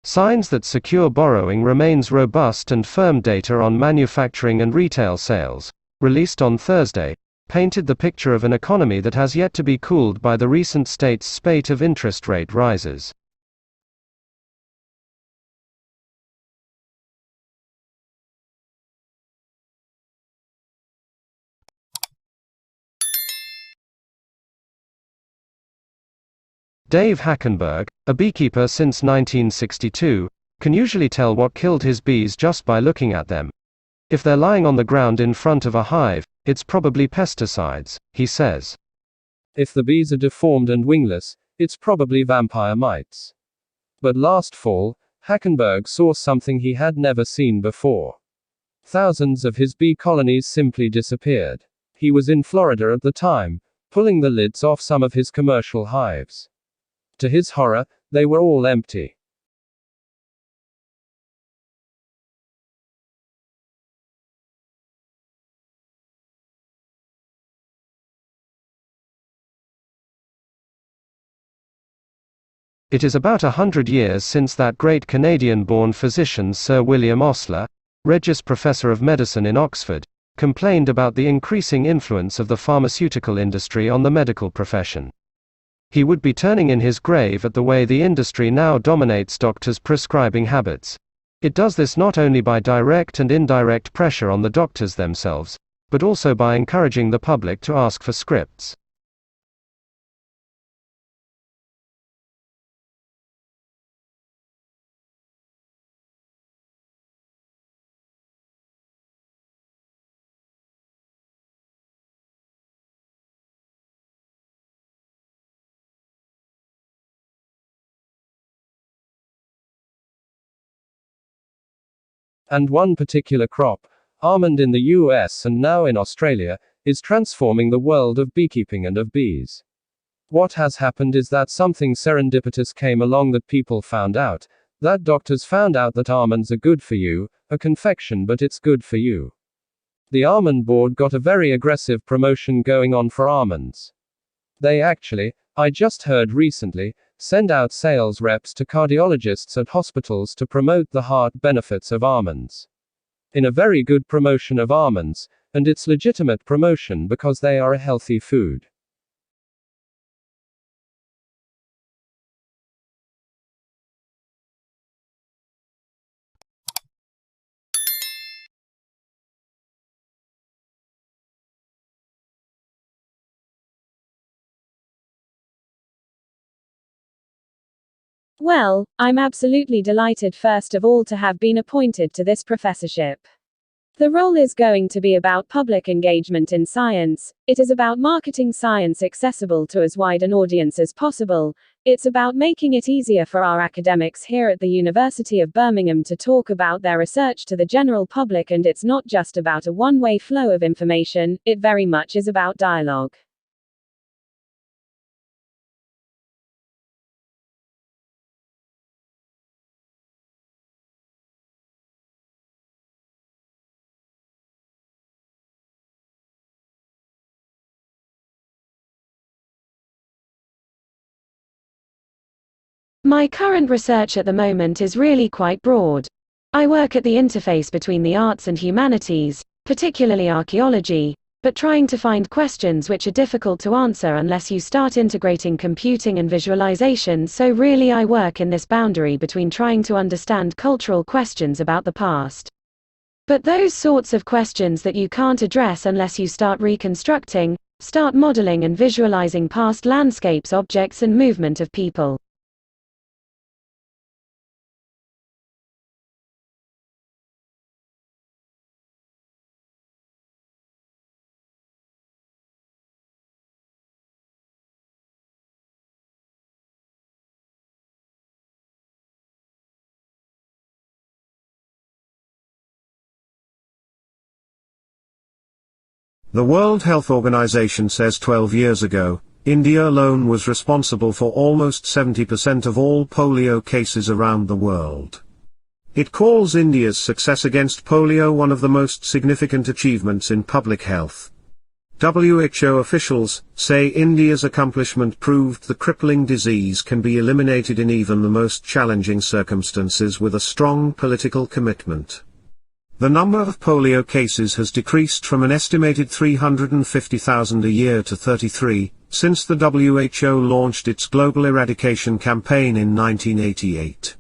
Signs that secure borrowing remains robust and firm data on manufacturing and retail sales, released on Thursday, painted the picture of an economy that has yet to be cooled by the recent state's spate of interest rate rises. Dave Hackenberg, a beekeeper since 1962, can usually tell what killed his bees just by looking at them. If they're lying on the ground in front of a hive, it's probably pesticides, he says. If the bees are deformed and wingless, it's probably vampire mites. But last fall, Hackenberg saw something he had never seen before. Thousands of his bee colonies simply disappeared. He was in Florida at the time, pulling the lids off some of his commercial hives. To his horror, they were all empty. It is about 100 years since that great Canadian-born physician Sir William Osler, Regius Professor of Medicine in Oxford, complained about the increasing influence of the pharmaceutical industry on the medical profession. He would be turning in his grave at the way the industry now dominates doctors' prescribing habits. It does this not only by direct and indirect pressure on the doctors themselves, but also by encouraging the public to ask for scripts. And one particular crop, almond in the US and now in Australia, is transforming the world of beekeeping and of bees. What has happened is that something serendipitous came along that people found out, that doctors found out that almonds are good for you, a confection but it's good for you. The Almond Board got a very aggressive promotion going on for almonds. They actually, I just heard recently, send out sales reps to cardiologists at hospitals to promote the heart benefits of almonds. In a very good promotion of almonds, and it's legitimate promotion because they are a healthy food. Well, I'm absolutely delighted first of all to have been appointed to this professorship. The role is going to be about public engagement in science, it is about marketing science accessible to as wide an audience as possible, it's about making it easier for our academics here at the University of Birmingham to talk about their research to the general public, and it's not just about a one-way flow of information, it very much is about dialogue. My current research at the moment is really quite broad. I work at the interface between the arts and humanities, particularly archaeology, but trying to find questions which are difficult to answer unless you start integrating computing and visualization, so really I work in this boundary between trying to understand cultural questions about the past. But those sorts of questions that you can't address unless you start reconstructing, start modeling and visualizing past landscapes, objects and movement of people. The World Health Organization says 12 years ago, India alone was responsible for almost 70% of all polio cases around the world. It calls India's success against polio one of the most significant achievements in public health. WHO officials say India's accomplishment proved the crippling disease can be eliminated in even the most challenging circumstances with a strong political commitment. The number of polio cases has decreased from an estimated 350,000 a year to 33, since the WHO launched its global eradication campaign in 1988.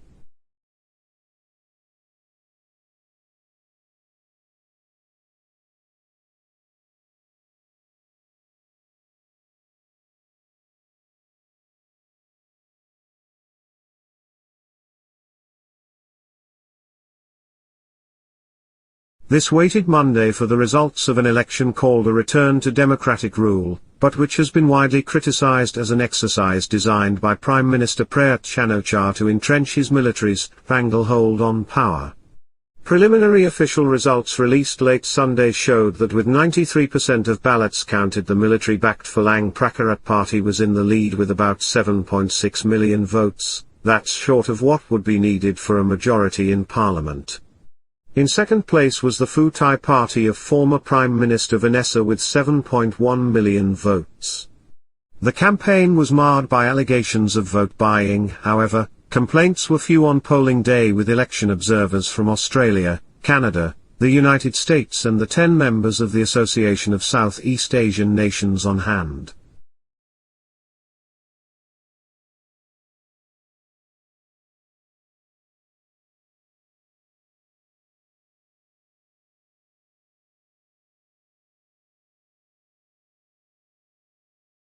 This waited Monday for the results of an election called a return to democratic rule, but which has been widely criticized as an exercise designed by Prime Minister Prayut Chan-o-cha to entrench his military's stranglehold on power. Preliminary official results released late Sunday showed that with 93% of ballots counted, the military-backed Phalang Pracharat Party was in the lead with about 7.6 million votes. That's short of what would be needed for a majority in parliament. In second place was the Pheu Thai Party of former Prime Minister Vanessa with 7.1 million votes. The campaign was marred by allegations of vote buying. However, complaints were few on polling day, with election observers from Australia, Canada, the United States and the 10 members of the Association of Southeast Asian Nations on hand.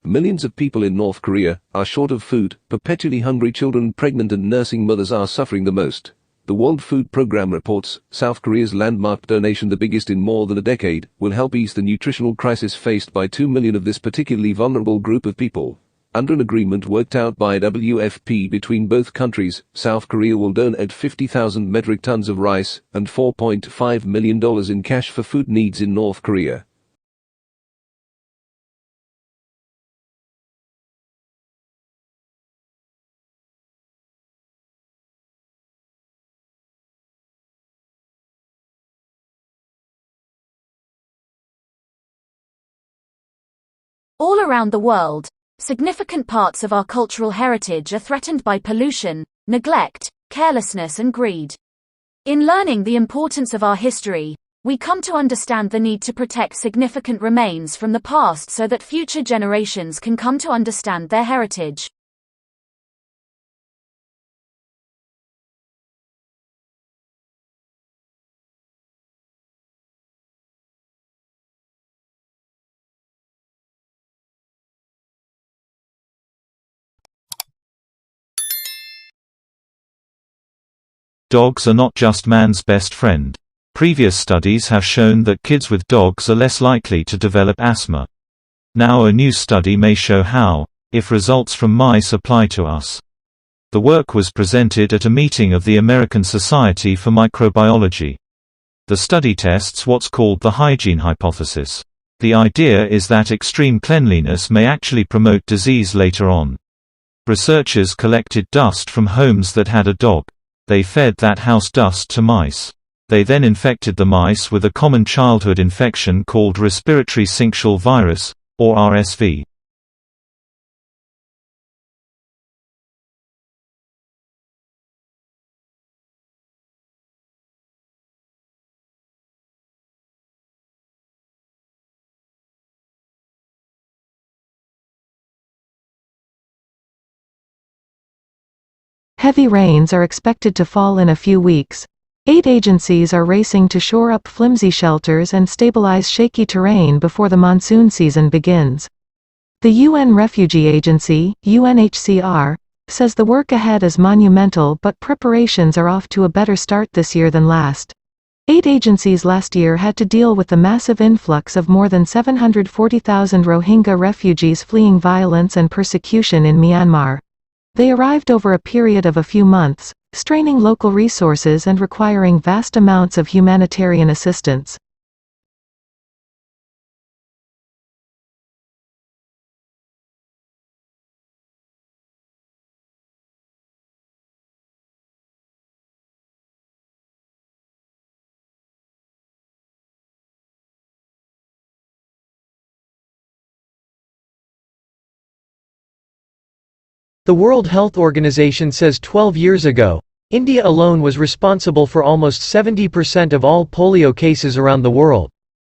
Millions of people in North Korea are short of food. Perpetually hungry children, pregnant and nursing mothers are suffering the most. The World Food Programme reports South Korea's landmark donation, the biggest in more than a decade, will help ease the nutritional crisis faced by 2 million of this particularly vulnerable group of people. Under an agreement worked out by WFP between both countries, South Korea will donate 50,000 metric tons of rice and $4.5 million in cash for food needs in North Korea. All around the world, significant parts of our cultural heritage are threatened by pollution, neglect, carelessness and greed. In learning the importance of our history, we come to understand the need to protect significant remains from the past so that future generations can come to understand their heritage. Dogs are not just man's best friend. Previous studies have shown that kids with dogs are less likely to develop asthma. Now a new study may show how, if results from mice apply to us. The work was presented at a meeting of the American Society for Microbiology. The study tests what's called the hygiene hypothesis. The idea is that extreme cleanliness may actually promote disease later on. Researchers collected dust from homes that had a dog. They fed that house dust to mice. They then infected the mice with a common childhood infection called respiratory syncytial virus, or RSV. Heavy rains are expected to fall in a few weeks. 8 agencies are racing to shore up flimsy shelters and stabilize shaky terrain before the monsoon season begins. The UN Refugee Agency, UNHCR, says the work ahead is monumental, but preparations are off to a better start this year than last. 8 agencies last year had to deal with the massive influx of more than 740,000 Rohingya refugees fleeing violence and persecution in Myanmar. They arrived over a period of a few months, straining local resources and requiring vast amounts of humanitarian assistance. The World Health Organization says 12 years ago, India alone was responsible for almost 70% of all polio cases around the world.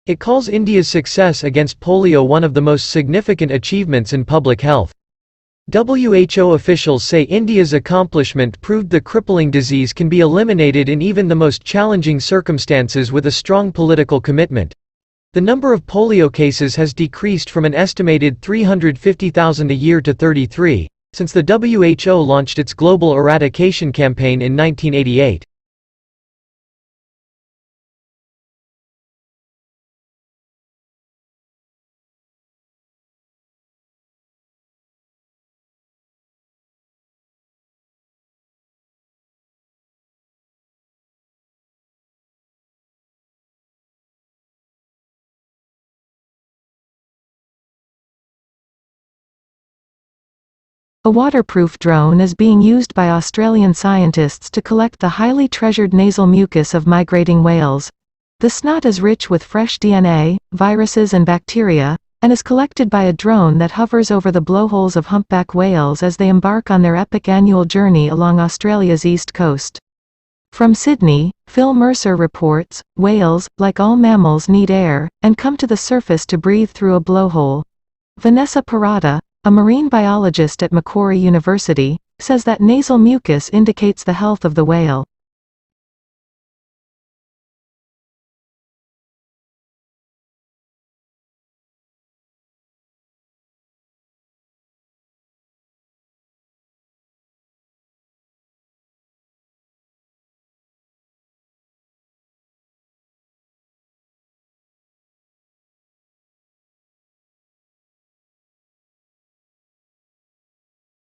It calls India's success against polio one of the most significant achievements in public health. WHO officials say India's accomplishment proved the crippling disease can be eliminated in even the most challenging circumstances with a strong political commitment. The number of polio cases has decreased from an estimated 350,000 a year to 33, since the WHO launched its global eradication campaign in 1988. A waterproof drone is being used by Australian scientists to collect the highly treasured nasal mucus of migrating whales. The snot is rich with fresh DNA, viruses and bacteria, and is collected by a drone that hovers over the blowholes of humpback whales as they embark on their epic annual journey along Australia's east coast. From Sydney, Phil Mercer reports, whales, like all mammals, need air, and come to the surface to breathe through a blowhole. Vanessa Parada, a marine biologist at Macquarie University, says that nasal mucus indicates the health of the whale.